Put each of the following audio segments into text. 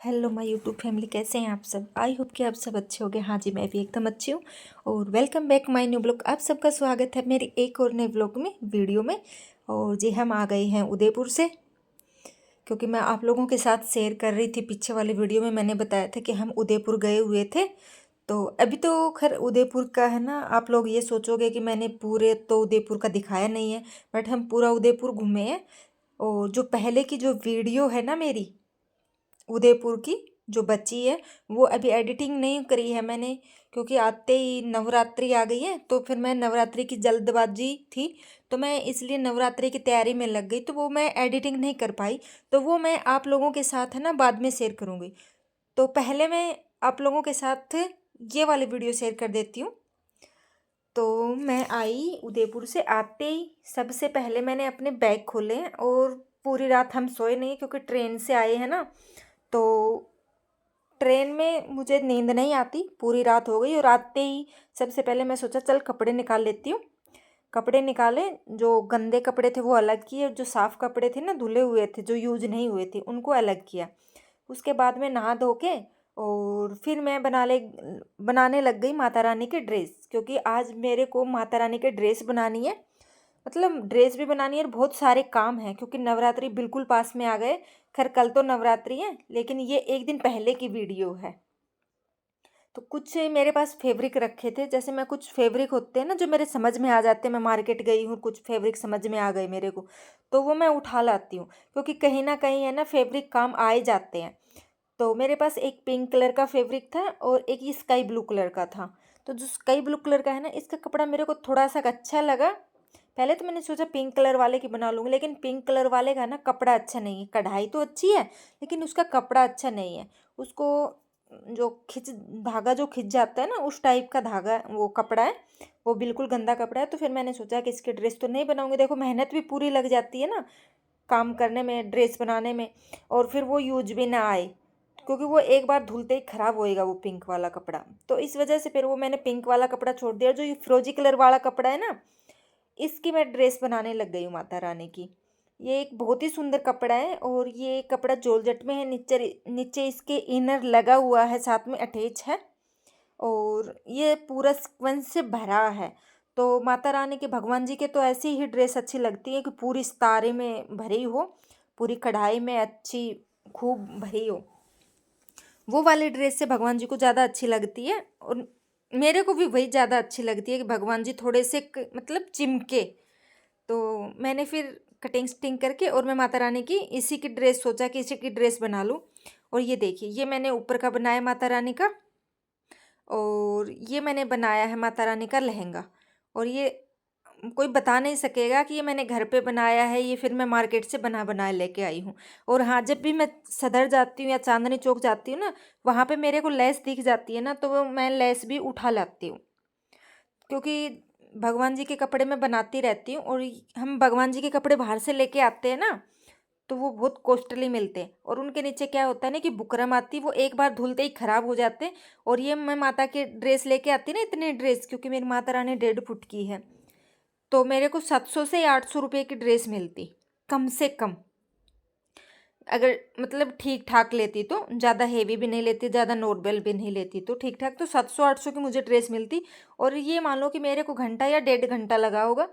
Hello my YouTube family, कैसे हैं आप सब। आई होप कि आप सब अच्छे होंगे। हाँ जी, मैं भी एकदम अच्छी हूँ। और welcome back my new blog. आप सबका स्वागत है मेरी एक और नए ब्लॉग में, वीडियो में। और जी हम आ गए हैं उदयपुर से, क्योंकि मैं आप लोगों के साथ शेयर कर रही थी। पीछे वाले वीडियो में मैंने बताया था कि हम उदयपुर गए हुए थे। तो अभी तो खैर उदयपुर का है ना, आप लोग ये सोचोगे कि मैंने पूरे तो उदयपुर का दिखाया नहीं है, बट हम पूरा उदयपुर घूमे हैं। और जो पहले की जो वीडियो है ना मेरी उदयपुर की, जो बची है, वो अभी एडिटिंग नहीं करी है मैंने, क्योंकि आते ही नवरात्रि आ गई है। तो फिर मैं नवरात्रि की जल्दबाजी थी, तो मैं इसलिए नवरात्रि की तैयारी में लग गई, तो वो मैं एडिटिंग नहीं कर पाई। तो वो मैं आप लोगों के साथ है ना बाद में शेयर करूँगी। तो पहले मैं आप लोगों के साथ ये वाली वीडियो शेयर कर देती हूँ। तो मैं आई उदयपुर से, आते ही सबसे पहले मैंने अपने बैग खोले। और पूरी रात हम सोए नहीं, क्योंकि ट्रेन से आए हैं ना। तो ट्रेन में मुझे नींद नहीं आती, पूरी रात हो गई। और आते ही सबसे पहले मैं सोचा चल कपड़े निकाल लेती हूँ। कपड़े निकाले, जो गंदे कपड़े थे वो अलग किए, जो साफ़ कपड़े थे ना, धुले हुए थे, जो यूज नहीं हुए थे, उनको अलग किया। उसके बाद में नहा धो के और फिर मैं बनाने लग गई माता रानी की ड्रेस, क्योंकि आज मेरे को माता रानी की ड्रेस बनानी है। मतलब ड्रेस भी बनानी है और बहुत सारे काम हैं, क्योंकि नवरात्रि बिल्कुल पास में आ गए। खैर कल तो नवरात्रि है, लेकिन ये एक दिन पहले की वीडियो है। तो कुछ मेरे पास फैब्रिक रखे थे, जैसे मैं कुछ फैब्रिक होते हैं ना जो मेरे समझ में आ जाते हैं। मैं मार्केट गई हूँ, कुछ फैब्रिक समझ में आ गए मेरे को, तो वो मैं उठा लाती हूँ, क्योंकि कहीं ना कहीं है ना फैब्रिक काम आ ही जाते हैं। तो मेरे पास एक पिंक कलर का फैब्रिक था और एक ये स्काई ब्लू कलर का था। तो जो स्काई ब्लू कलर का है ना, इसका कपड़ा मेरे को थोड़ा सा अच्छा लगा। पहले तो मैंने सोचा पिंक कलर वाले की बना लूँगी, लेकिन पिंक कलर वाले का ना कपड़ा अच्छा नहीं है। कढ़ाई तो अच्छी है, लेकिन उसका कपड़ा अच्छा नहीं है। उसको जो खिंच धागा जो खिंच जाता है ना, उस टाइप का धागा वो कपड़ा है। वो बिल्कुल गंदा कपड़ा है। तो फिर मैंने सोचा कि इसकी ड्रेस तो नहीं बनाऊंगी। देखो मेहनत भी पूरी लग जाती है ना काम करने में, ड्रेस बनाने में। और फिर वो यूज भी ना आए, क्योंकि वो एक बार धुलते ही खराब होएगा वो पिंक वाला कपड़ा। तो इस वजह से फिर वो मैंने पिंक वाला कपड़ा छोड़ दिया। जो ये फिरोजी कलर वाला कपड़ा है ना, इसकी मैं ड्रेस बनाने लग गई हूँ माता रानी की। ये एक बहुत ही सुंदर कपड़ा है, और ये कपड़ा जॉर्जेट में है। नीचे नीचे इसके इनर लगा हुआ है, साथ में अटैच है। और ये पूरा सीक्वेंस से भरा है। तो माता रानी के, भगवान जी के तो ऐसी ही ड्रेस अच्छी लगती है कि पूरी सितारे में भरी हो, पूरी कढ़ाई में अच्छी खूब भरी हो। वो वाली ड्रेस से भगवान जी को ज़्यादा अच्छी लगती है। और मेरे को भी वही ज़्यादा अच्छी लगती है कि भगवान जी थोड़े से मतलब चिमके। तो मैंने फिर कटिंग शटिंग करके और मैं माता रानी की इसी की ड्रेस सोचा कि इसी की ड्रेस बना लूँ। और ये देखिए, ये मैंने ऊपर का बनाया माता रानी का, और ये मैंने बनाया है माता रानी का लहंगा। और ये कोई बता नहीं सकेगा कि ये मैंने घर पे बनाया है, ये फिर मैं मार्केट से बना बनाए लेके आई हूँ। और हाँ, जब भी मैं सदर जाती हूँ या चांदनी चौक जाती हूँ ना, वहाँ पे मेरे को लेस दिख जाती है ना, तो वो मैं लेस भी उठा लाती हूँ। क्योंकि भगवान जी के कपड़े मैं बनाती रहती हूँ। और हम भगवान जी के कपड़े बाहर से लेके आते हैं ना, तो वो बहुत कॉस्टली मिलते हैं। और उनके नीचे क्या होता है ना कि बुकरम आती, वो एक बार धुलते ही खराब हो जाते हैं। और ये मैं माता की ड्रेस लेके आती ना, इतनी ड्रेस, क्योंकि मेरी माता रानी 1.5 फुट की है, तो मेरे को 700 से 800 रुपये की ड्रेस मिलती, कम से कम। अगर मतलब ठीक ठाक लेती तो, ज़्यादा हेवी भी नहीं लेती, ज़्यादा नॉर्मल भी नहीं लेती, तो ठीक ठाक तो 700-800 की मुझे ड्रेस मिलती। और ये मान लो कि मेरे को घंटा या 1.5 घंटा लगा होगा।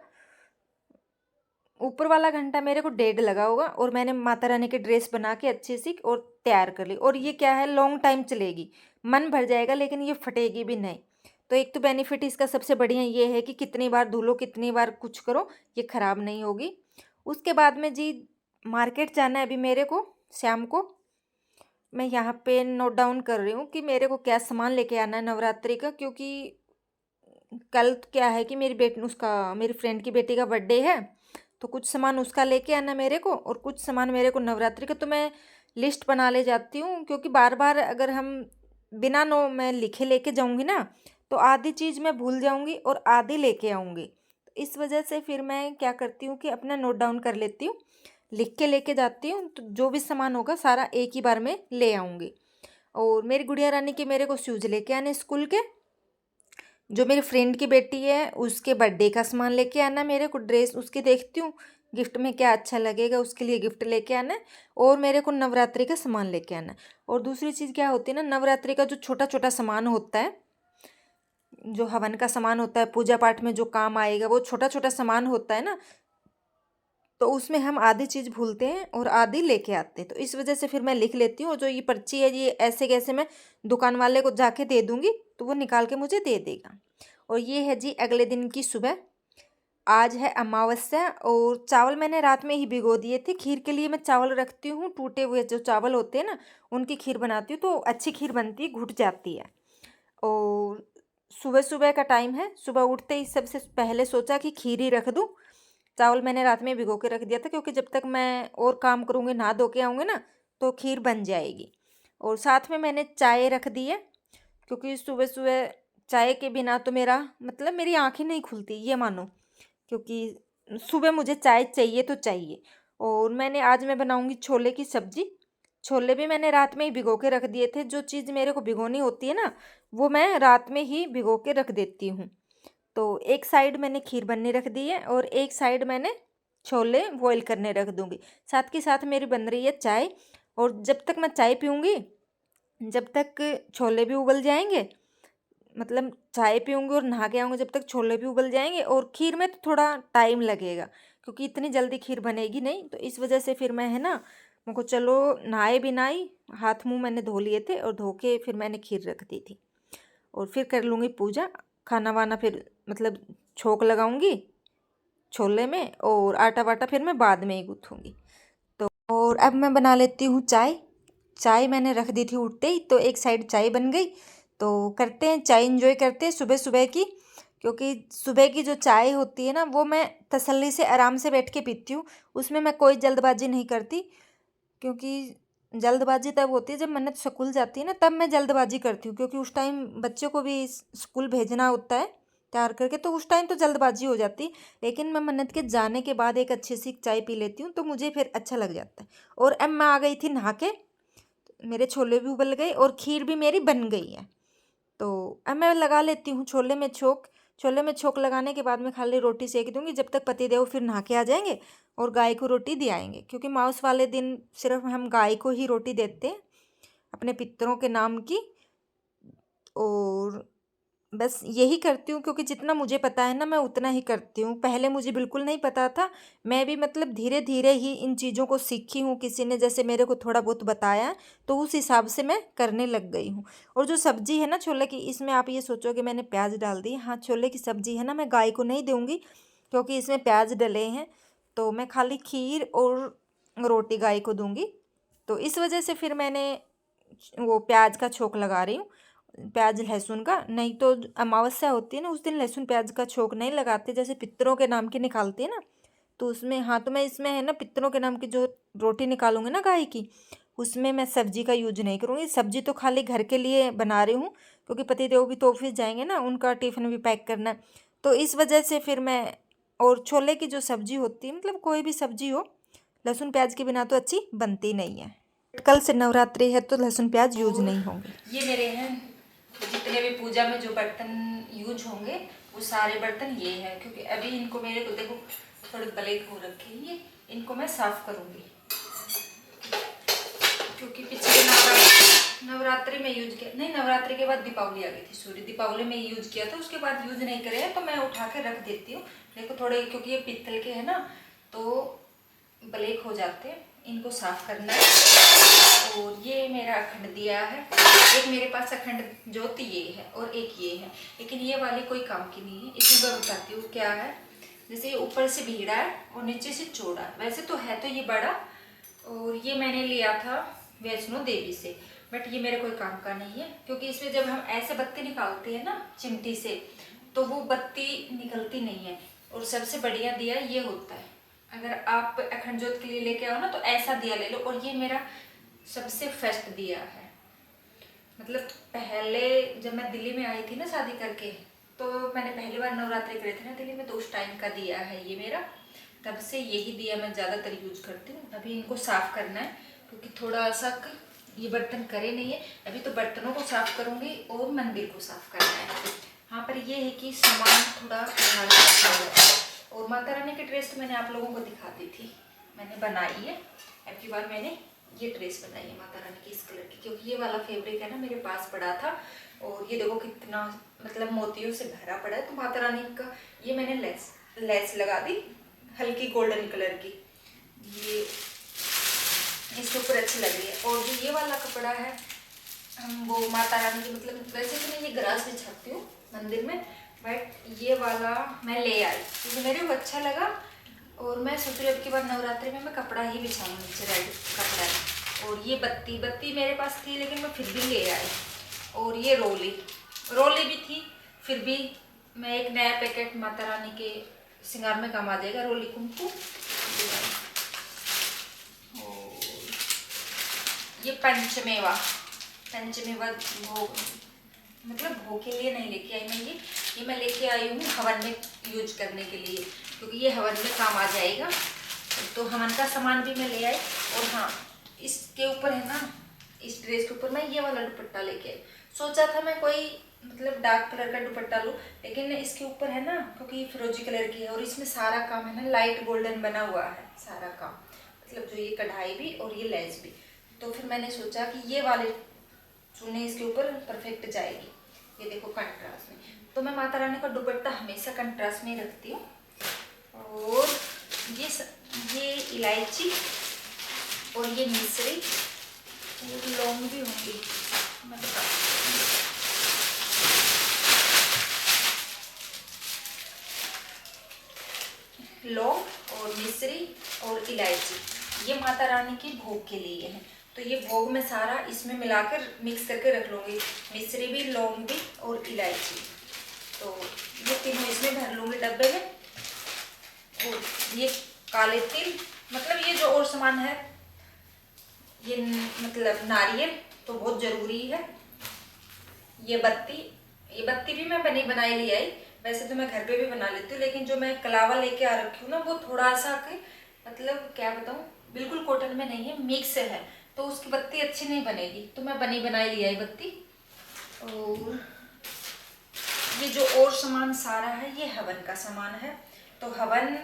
ऊपर वाला घंटा मेरे को 1.5 लगा होगा, और मैंने माता रानी की ड्रेस बना के अच्छी सी और तैयार कर ली। और ये क्या है, लॉन्ग टाइम चलेगी, मन भर जाएगा, लेकिन ये फटेगी भी नहीं। तो एक तो बेनिफिट इसका सबसे बढ़िया ये है कि कितनी बार धुलो, कितनी बार कुछ करो, ये ख़राब नहीं होगी। उसके बाद में जी मार्केट जाना है अभी मेरे को, शाम को। मैं यहाँ पे नोट डाउन कर रही हूँ कि मेरे को क्या सामान लेके आना है नवरात्रि का, क्योंकि कल क्या है कि मेरी फ्रेंड की बेटी का बर्थडे है। तो कुछ सामान उसका लेके आना मेरे को, और कुछ सामान मेरे को नवरात्रि का। तो मैं लिस्ट बना ले जाती हूँ, क्योंकि बार बार अगर हम बिना नो मैं लिखे लेके जाऊँगी ना, तो आधी चीज़ मैं भूल जाऊँगी और आधी लेके आऊँगी। तो इस वजह से फिर मैं क्या करती हूँ कि अपना नोट डाउन कर लेती हूँ, लिख के लेके जाती हूँ। तो जो भी सामान होगा सारा एक ही बार में ले आऊँगी। और मेरी गुड़िया रानी के मेरे को शूज़ लेके आने स्कूल के। जो मेरी फ्रेंड की बेटी है उसके बर्थडे का सामान लेके आना मेरे को, ड्रेस उसकी देखती हूँ गिफ्ट में क्या अच्छा लगेगा उसके लिए गिफ्ट लेके आना है, और मेरे को नवरात्रि का सामान लेके आना है। और दूसरी चीज़ क्या होती है ना, नवरात्रि का जो छोटा छोटा सामान होता है, जो हवन का सामान होता है, पूजा पाठ में जो काम आएगा, वो छोटा छोटा सामान होता है ना, तो उसमें हम आधी चीज़ भूलते हैं और आधी लेके आते हैं। तो इस वजह से फिर मैं लिख लेती हूँ, और जो ये पर्ची है ये ऐसे कैसे मैं दुकान वाले को जाके दे दूँगी तो वो निकाल के मुझे दे देगा। और ये है जी अगले दिन की सुबह। आज है अमावस्या, और चावल मैंने रात में ही भिगो दिए थे। खीर के लिए मैं चावल रखती हूँ, टूटे हुए जो चावल होते हैं ना उनकी खीर बनाती हूँ, तो अच्छी खीर बनती है, घुट जाती है। और सुबह सुबह का टाइम है, सुबह उठते ही सबसे पहले सोचा कि खीर ही रख दूँ। चावल मैंने रात में भिगो के रख दिया था, क्योंकि जब तक मैं और काम करूँगी, नहा धो के आऊँगी ना, तो खीर बन जाएगी। और साथ में मैंने चाय रख दी है, क्योंकि सुबह सुबह चाय के बिना तो मेरा मतलब मेरी आँखें नहीं खुलती, ये मानो, क्योंकि सुबह मुझे चाय चाहिए तो चाहिए। और आज मैं बनाऊँगी छोले की सब्ज़ी। छोले भी मैंने रात में ही भिगो के रख दिए थे। जो चीज़ मेरे को भिगोनी होती है ना, वो मैं रात में ही भिगो के रख देती हूँ। तो एक साइड मैंने खीर बनने रख दी है, और एक साइड मैंने छोले बॉईल करने रख दूँगी। साथ के साथ मेरी बन रही है चाय, और जब तक मैं चाय पीऊँगी, जब तक छोले भी उबल जाएँगे, मतलब चाय पीऊँगी और नहा के आऊँगी, जब तक छोले भी उबल जाएँगे। और खीर में तो थोड़ा टाइम लगेगा, क्योंकि इतनी जल्दी खीर बनेगी नहीं। तो इस वजह से फिर मैं है ना, मेरे को चलो नहाए भी नहीं, हाथ मुँह मैंने धो लिए थे, और धो के फिर मैंने खीर रख दी थी। और फिर कर लूँगी पूजा, खाना वाना फिर मतलब छोंक लगाऊँगी छोले में, और आटा वाटा फिर मैं बाद में ही गूँथूँगी। तो और अब मैं बना लेती हूँ चाय। चाय मैंने रख दी थी उठते ही, तो एक साइड चाय बन गई। तो करते हैं चाय, एंजॉय करते हैं सुबह सुबह की, क्योंकि सुबह की जो चाय होती है ना, वो मैं तसल्ली से आराम से बैठ के पीती हूँ। उसमें मैं कोई जल्दबाजी नहीं करती, क्योंकि जल्दबाजी तब होती है जब मन्नत स्कूल जाती है ना, तब मैं जल्दबाजी करती हूँ, क्योंकि उस टाइम बच्चों को भी स्कूल भेजना होता है तैयार करके, तो उस टाइम तो जल्दबाजी हो जाती। लेकिन मैं मन्नत के जाने के बाद एक अच्छी सी चाय पी लेती हूँ, तो मुझे फिर अच्छा लग जाता है। और अब मैं आ गई थी नहा के, मेरे छोले भी उबल गए और खीर भी मेरी बन गई है। तो अब मैं लगा लेती हूँ छोले में छोंक। छोले में छोंक लगाने के बाद मैं खाली रोटी सेक दूँगी, जब तक पतिदेव फिर नहा के आ जाएंगे और गाय को रोटी दे आएंगे, क्योंकि माउस वाले दिन सिर्फ हम गाय को ही रोटी देते हैं, अपने पितरों के नाम की। और बस यही करती हूँ, क्योंकि जितना मुझे पता है ना, मैं उतना ही करती हूँ। पहले मुझे बिल्कुल नहीं पता था, मैं भी मतलब धीरे धीरे ही इन चीज़ों को सीखी हूँ। किसी ने जैसे मेरे को थोड़ा बहुत बताया, तो उस हिसाब से मैं करने लग गई हूँ। और जो सब्ज़ी है ना छोले की, इसमें आप ये सोचोगे मैंने प्याज डाल दी। हाँ, छोले की सब्ज़ी है ना, मैं गाय को नहीं दूँगी, क्योंकि इसमें प्याज डले हैं। तो मैं खाली खीर और रोटी गाय को दूँगी। तो इस वजह से फिर मैंने वो प्याज का छोंक लगा रही हूँ, प्याज लहसुन का। नहीं तो अमावस्या होती है ना, उस दिन लहसुन प्याज का छोंक नहीं लगाते, जैसे पितरों के नाम की निकालते हैं ना, तो उसमें। हाँ, तो मैं इसमें है ना पितरों के नाम की जो रोटी निकालूंगी ना गाय की, उसमें मैं सब्जी का यूज नहीं करूँगी। सब्जी तो खाली घर के लिए बना रही हूँ, क्योंकि पतिदेव भी तो ऑफिस जाएंगे ना, उनका टिफ़िन भी पैक करना है। तो इस वजह से फिर मैं, और छोले की जो सब्जी होती है, मतलब कोई भी सब्जी हो, लहसुन प्याज के बिना तो अच्छी बनती नहीं है। कल से नवरात्रि है, तो लहसुन प्याज यूज नहीं होंगे। ये मेरे हैं जितने भी पूजा में जो बर्तन यूज होंगे, वो सारे बर्तन ये हैं। क्योंकि अभी इनको मेरे को देखो थोड़े ब्लैक हो रखे हैं, ये इनको मैं साफ करूँगी, क्योंकि पिछले नवरात्रि में यूज किया नहीं, नवरात्रि के बाद दीपावली आ गई थी, सॉरी, दीपावली में यूज किया था, उसके बाद यूज नहीं करे, तो मैं उठा के रख देती हूँ। देखो थोड़े, क्योंकि ये पीतल के है ना, तो ब्लैक हो जाते हैं, इनको साफ करना है। और ये मेरा अखंड दिया है, एक मेरे पास अखंड ज्योति ये है, और एक ये है, लेकिन ये वाली कोई काम की नहीं है। इसमें मैं बताती हूँ क्या है। जैसे ये ऊपर से भीड़ा है और नीचे से चौड़ा, वैसे तो है तो ये बड़ा, और ये मैंने लिया था वैष्णो देवी से, बट ये मेरे कोई काम का नहीं है, क्योंकि इसमें जब हम ऐसे बत्ती निकालते हैं ना चिमटी से, तो वो बत्ती निकलती नहीं है। और सबसे बढ़िया दिया ये होता है, अगर आप अखंड ज्योत के लिए लेके आओ ना, तो ऐसा दिया ले लो। और ये मेरा सबसे फर्स्ट दिया है, मतलब पहले जब मैं दिल्ली में आई थी ना शादी करके, तो मैंने पहली बार नवरात्रि करे थे ना दिल्ली में, तो उस टाइम का दिया है ये मेरा। तब से यही दिया मैं ज़्यादातर यूज करती हूँ। अभी इनको साफ करना है, क्योंकि थोड़ा सा ये बर्तन करे नहीं है। अभी तो बर्तनों को साफ करूँगी और मंदिर को साफ करना है। यहाँ पर ये है कि सामान थोड़ा और माता रानी की ड्रेस तो मैंने आप लोगों को दिखा दी थी, मैंने बनाई है। अब की बार मैंने ये ड्रेस बनाई है माता रानी की इस कलर की, क्योंकि ये वाला फैब्रिक है ना मेरे पास पड़ा था। और ये देखो कितना मतलब मोतियों से भरा पड़ा है। तो माता रानी का ये मैंने लेस लगा दी हल्की गोल्डन कलर की, ये इसके ऊपर अच्छी लग रही है। और जो ये वाला कपड़ा है हम वो माता रानी की मतलब वैसे तो मैं ये ग्रास बिछाती हूँ मंदिर में, बट ये वाला मैं ले आई क्योंकि मेरे को अच्छा लगा। और मैं सोच रही अब की बार नवरात्रि में मैं कपड़ा ही बिछाऊँ, नीचे रेड कपड़ा है। और ये बत्ती मेरे पास थी लेकिन मैं फिर भी ले आई। और ये रोली भी थी, फिर भी मैं एक नया पैकेट माता रानी के श्रृंगार में काम आ जाएगा रोली कुमकुम। और ये पंचमेवा भोग मतलब भोग के लिए नहीं लेके आई मैं, ये मैं लेके आई हूँ हवन में यूज करने के लिए, क्योंकि ये हवन में काम आ जाएगा। तो हवन का सामान भी मैं ले आई। और हाँ, इसके ऊपर है ना, इस ड्रेस के ऊपर मैं ये वाला दुपट्टा लेके आई। सोचा था मैं कोई मतलब डार्क कलर का दुपट्टा लूँ, लेकिन इसके ऊपर है ना, क्योंकि ये फिरोजी कलर की है और इसमें सारा काम है ना लाइट गोल्डन बना हुआ है सारा काम, मतलब जो ये कढ़ाई भी और ये लेस भी। तो फिर मैंने सोचा कि ये वाले चुन्नी इसके ऊपर परफेक्ट जाएगी। ये देखो कंट्रास्ट में, तो मैं माता रानी का दुपट्टा हमेशा कंट्रास्ट में रखती हूँ। और ये इलायची और ये मिश्री और लौंग भी होंगी, मैं लौंग और मिश्री और इलायची ये माता रानी की भोग के लिए है। तो ये भोग में सारा इसमें मिलाकर मिक्स करके रख लूँगी, मिश्री भी, लौंग भी और इलायची। तो ये तीनों इसमें भर लूँगी डब्बे में। और ये काले तिल, मतलब ये जो और सामान है, ये मतलब नारियल तो बहुत ज़रूरी है। ये बत्ती भी मैं बनी बनाई ले आई। वैसे तो मैं घर पे भी बना लेती हूँ, लेकिन जो मैं कलावा लेके आ रखी हूँ ना, वो थोड़ा सा मतलब क्या बताऊँ, बिल्कुल कॉटन में नहीं है, मिक्स है, तो उसकी बत्ती अच्छी नहीं बनेगी। तो मैं बनी बनाई ले आई बत्ती। और ये जो और सामान सारा है ये हवन का सामान है। तो हवन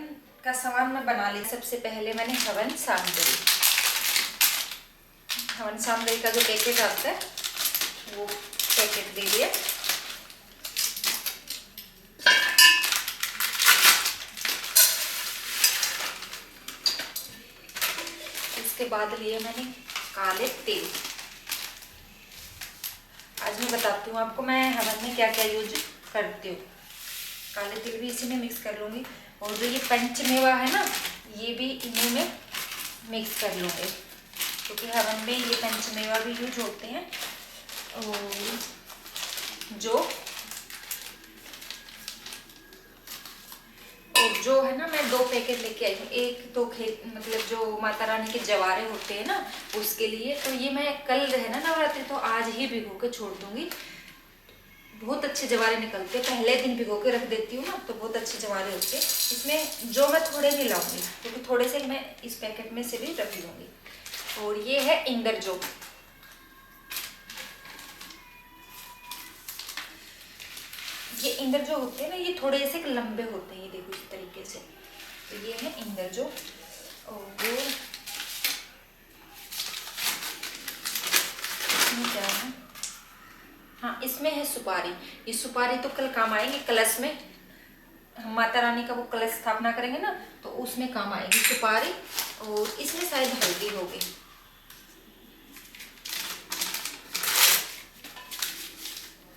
का सामान मैं बना ली। सबसे पहले मैंने हवन सामग्री का जो पैकेट आता है वो पैकेट ले लिया। इसके बाद लिए मैंने काले तिल। आज मैं बताती हूँ आपको मैं हवन में क्या क्या यूज करती हूँ। काले तिल भी इसी में मिक्स कर लूँगी। और जो ये पंचमेवा है ना, ये भी इन्हीं में मिक्स कर लूँगी, क्योंकि हवन में ये पंचमेवा भी यूज होते हैं। और जो है ना, मैं 2 पैकेट लेके आई हूँ। एक तो मतलब जो माता रानी के जवारे होते हैं ना, उसके लिए। तो ये मैं कल है ना नवरात्रि, तो आज ही भिगो के छोड़ दूंगी। बहुत अच्छे जवारे निकलते हैं, पहले दिन भिगो के रख देती हूँ ना, तो बहुत अच्छे जवारे होते हैं। इसमें जो मैं थोड़े भी लाऊंगी, क्योंकि थोड़े से मैं इस पैकेट में से भी रख लूँगी। और ये है इंदरजो। ये इंदरजो होते हैं ना, ये थोड़े से लंबे होते हैं, ये देखो इस तरीके से। तो ये है इंदरजो। और इसमें क्या है, हाँ इसमें है सुपारी। ये सुपारी तो कल काम आएंगे, कलश में हम माता रानी का वो कलश स्थापना करेंगे ना, तो उसमें काम आएगी सुपारी। और इसमें शायद हल्दी होगी।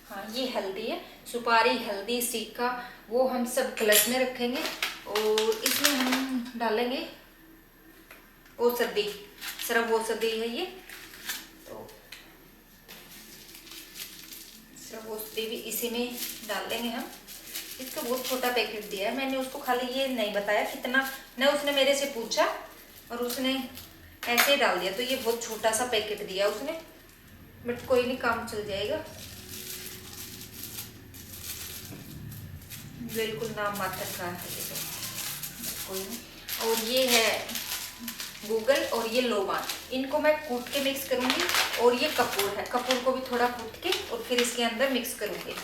हाँ ये हल्दी है, सुपारी, हल्दी, सिक्का, वो हम सब कलश में रखेंगे। और इसमें हम डालेंगे औषधि, सिर्फ औषधि है ये, तो सिर्फ औषधि भी इसी में डाल देंगे हम। इसका बहुत छोटा पैकेट दिया है मैंने उसको, खाली ये नहीं बताया कितना, न उसने मेरे से पूछा और उसने ऐसे ही डाल दिया। तो ये बहुत छोटा सा पैकेट दिया उसने, बट कोई नहीं, काम चल जाएगा, बिल्कुल नाम मात्र का है ये तो, कोई नहीं। और ये है गूगल और ये लोबान, इनको मैं कूट के मिक्स करूंगी। और ये कपूर है, कपूर को भी थोड़ा कूट के और फिर इसके अंदर मिक्स करूंगी।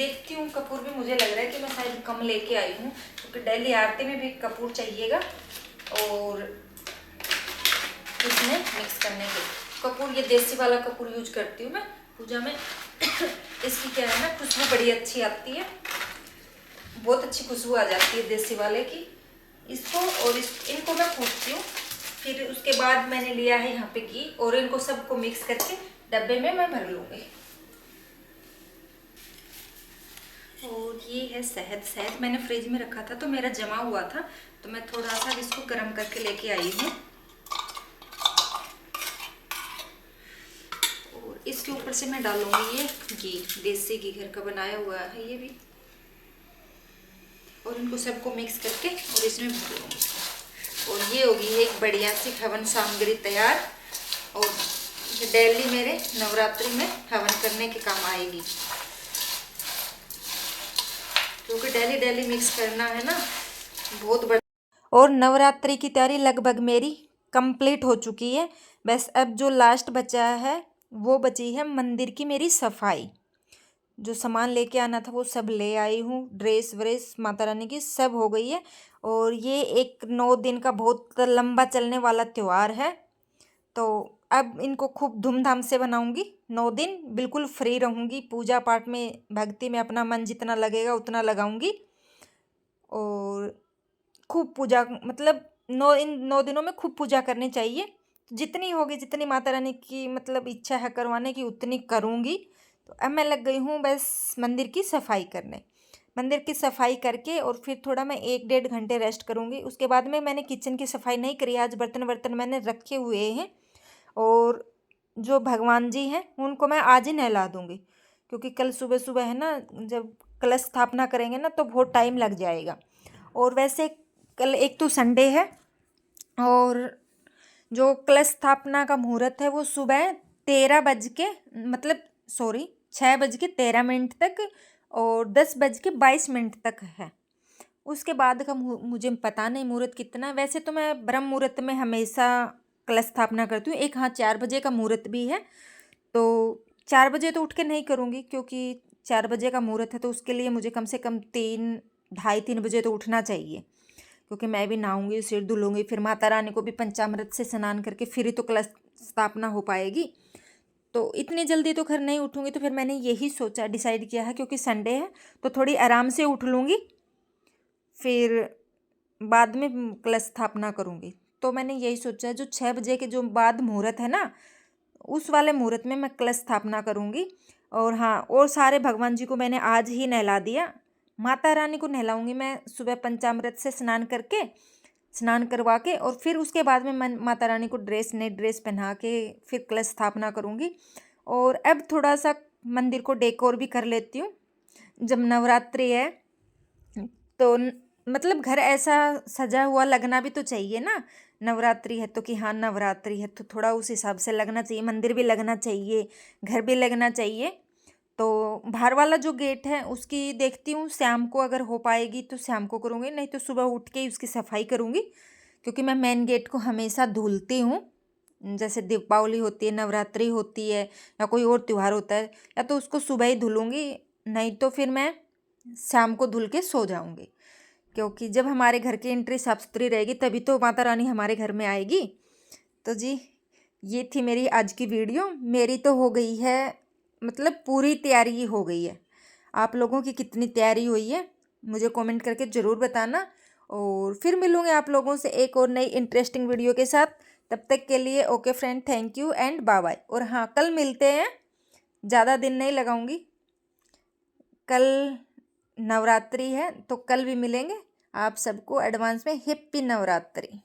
देखती हूँ कपूर भी मुझे लग रहा है कि मैं शायद कम लेके आई हूँ, क्योंकि डेली आरती में भी कपूर चाहिएगा और इसमें मिक्स करने के कपूर, ये देसी वाला कपूर यूज करती हूँ मैं पूजा में। इसकी क्या है ना, खुशबू बड़ी अच्छी आती है, बहुत अच्छी खुशबू आ जाती है देसी वाले की। इसको और इनको मैं फूटती हूँ। फिर उसके बाद मैंने लिया है यहाँ पे घी और इनको सबको मिक्स करके डब्बे में मैं भर लूँगी। और ये है शहद। शहद मैंने फ्रिज में रखा था तो मेरा जमा हुआ था, तो मैं थोड़ा सा इसको गर्म करके लेके आई हूँ। और इसके ऊपर से मैं डालूंगी ये घी, देसी घी घर का बनाया हुआ है ये भी। और इनको सबको मिक्स करके और इसमें भर लूँगी। और ये होगी एक बढ़िया सी हवन सामग्री तैयार, और ये डेली मेरे नवरात्रि में हवन करने के काम आएगी, क्योंकि डेली डेली मिक्स करना है ना, बहुत बड़ा। और नवरात्रि की तैयारी लगभग मेरी कंप्लीट हो चुकी है। बस अब जो लास्ट बचा है वो बची है मंदिर की मेरी सफाई। जो सामान लेके आना था वो सब ले आई हूँ, ड्रेस व्रेस माता रानी की सब हो गई है। और ये एक 9 दिन का बहुत लंबा चलने वाला त्यौहार है, तो अब इनको खूब धूमधाम से बनाऊंगी। 9 दिन बिल्कुल फ्री रहूंगी, पूजा पाठ में भक्ति में अपना मन जितना लगेगा उतना लगाऊंगी। और खूब पूजा, मतलब इन 9 दिनों में खूब पूजा करनी चाहिए। जितनी होगी, जितनी माता रानी की मतलब इच्छा है करवाने की उतनी करूँगी। तो अब मैं लग गई हूँ बस मंदिर की सफाई करने। मंदिर की सफाई करके और फिर थोड़ा मैं 1-1.5 घंटे रेस्ट करूँगी। उसके बाद में मैंने किचन की सफाई नहीं करी, आज बर्तन मैंने रखे हुए हैं। और जो भगवान जी हैं उनको मैं आज ही नहला दूँगी, क्योंकि कल सुबह सुबह है ना, जब कलश स्थापना करेंगे ना तो बहुत टाइम लग जाएगा। और वैसे कल एक तो संडे है, और जो कलश स्थापना का मुहूर्त है वो सुबह 6:13 तक और 10:22 तक है। उसके बाद का मुझे पता नहीं मुहूर्त कितना है। वैसे तो मैं ब्रह्म मुहूर्त में हमेशा कलश स्थापना करती हूँ। एक 4 बजे का मुहूर्त भी है, तो 4 बजे तो उठ के नहीं करूँगी, क्योंकि 4 बजे का मुहूर्त है तो उसके लिए मुझे कम से कम 3-3:30 बजे तो उठना चाहिए, क्योंकि मैं भी नहाऊंगी, सिर धुलूंगी, फिर माता रानी को भी पंचामृत से स्नान करके फिर ही तो कलश स्थापना हो पाएगी। तो इतनी जल्दी तो घर नहीं उठूंगी। तो फिर मैंने यही सोचा, डिसाइड किया है, क्योंकि संडे है तो थोड़ी आराम से उठ लूँगी, फिर बाद में कलश स्थापना करूँगी। तो मैंने यही सोचा, जो 6 बजे के जो बाद मुहूर्त है ना, उस वाले मुहूर्त में मैं कलश स्थापना करूँगी। और हाँ, और सारे भगवान जी को मैंने आज ही नहला दिया। माता रानी को नहलाऊंगी मैं सुबह पंचामृत से स्नान करवा के, और फिर उसके बाद में मैं माता रानी को नई ड्रेस पहना के फिर कलश स्थापना करूँगी। और अब थोड़ा सा मंदिर को डेकोर भी कर लेती हूँ। जब नवरात्रि है तो मतलब घर ऐसा सजा हुआ लगना भी तो चाहिए ना। नवरात्रि है तो कि हाँ नवरात्रि है, तो थोड़ा उस हिसाब से लगना चाहिए, मंदिर भी लगना चाहिए, घर भी लगना चाहिए। तो बाहर वाला जो गेट है उसकी देखती हूँ, शाम को अगर हो पाएगी तो शाम को करूँगी, नहीं तो सुबह उठ के ही उसकी सफाई करूँगी। क्योंकि मैं मेन गेट को हमेशा धुलती हूँ, जैसे दीपावली होती है, नवरात्रि होती है, या कोई और त्यौहार होता है, या तो उसको सुबह ही धुलूँगी, नहीं तो फिर मैं शाम को धुल के सो जाऊँगी। क्योंकि जब हमारे घर की एंट्री साफ सुथरी रहेगी तभी तो माता रानी हमारे घर में आएगी। तो जी, ये थी मेरी आज की वीडियो। मेरी तो हो गई है, मतलब पूरी तैयारी ही हो गई है। आप लोगों की कितनी तैयारी हुई है मुझे कमेंट करके ज़रूर बताना। और फिर मिलूँगी आप लोगों से एक और नई इंटरेस्टिंग वीडियो के साथ। तब तक के लिए okay friend, thank you and bye bye. और हाँ, कल मिलते हैं, ज़्यादा दिन नहीं लगाऊंगी, कल नवरात्रि है तो कल भी मिलेंगे। आप सबको एडवांस में हैप्पी नवरात्रि।